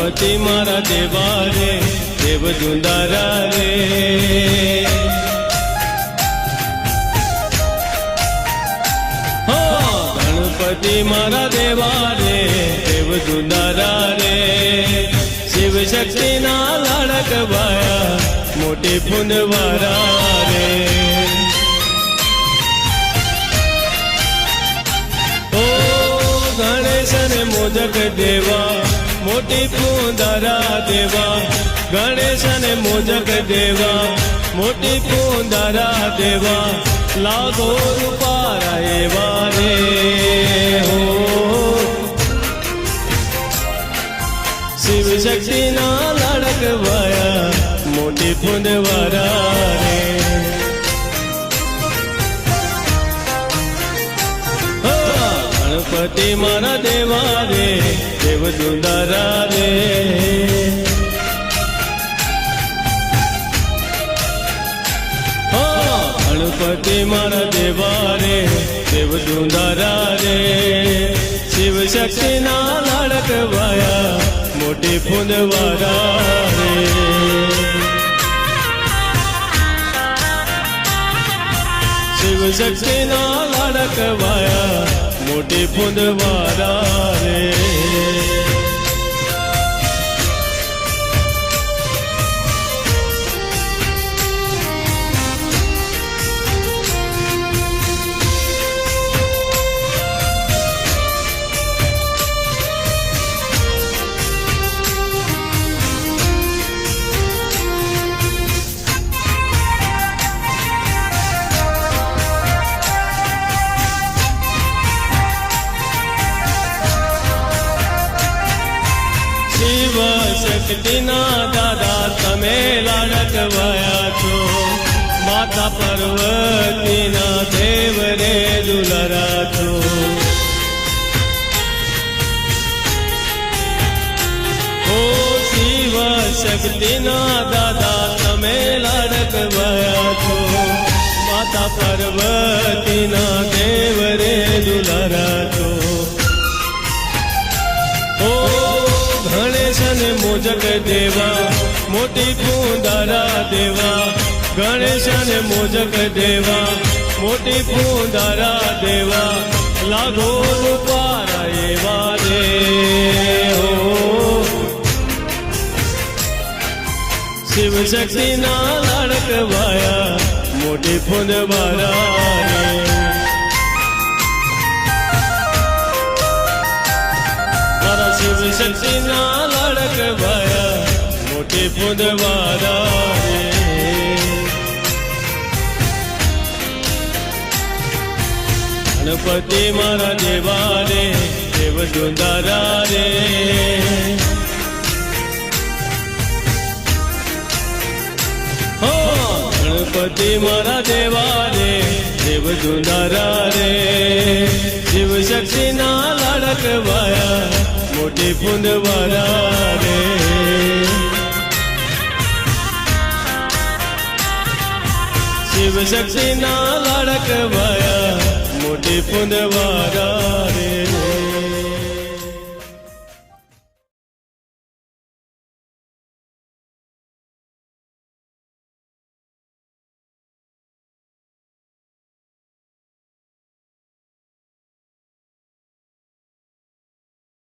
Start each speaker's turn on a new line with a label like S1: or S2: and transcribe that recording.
S1: गणपति मारा देवा रे देव दुंदारा रे। गणपति मारा देवा रे देव दुंदारा रे। शिव शक्ति ना लाडक वाया मोटी फुंदवारा रे। ओ गणेश ने मोदक देवा मोटी फुंदरा देवा। गणेश ने मोदक देवा मोटी फुंदरा देवा। लागो रूपारा एवा रे हो। शिव शक्ति ना लाडक वाया मोटी फुंदवारा रे। गणपति मारा देवा रे देव दुंदारा रे। गणपति मारा देवा रे देव दुंदारा रे। शिव शक्ति ना लाडक वाया मोटी फुंदवारा रे। शिव शक्ति ना लाडक वाया मोटी फुंदवारा रे। शिव शक्ति ना दादा तमे लाडक वाया छो। माता पार्वती ना देव रे दुलारा छो। ओ शिव शक्ति ना दादा तमे लाडक वाया छो। माता पार्वती ना देव रे दुलारा छो। गणेश ने मोदक देवा मोटी फुंदरा देवा। गणेश ने मोदक देवा मोटी फुंदरा देवा। लागो रूपारा एवा रे हो। शिव शक्ति ना लाडक वाया मोटी फुंदवारा रे। शिव शक्ति ना लाडक वाया मोटी फुंदवारा रे। गणपति मारा देवा रे देव दुंदारा रे। गणपति मारा देवा रे देव दुंदारा रे। शिव शक्ति ना लाडक वाया मोटी फुंदवारा रे। शिव शक्ति ना लाडक वाया मोटी फुंदवारा रे।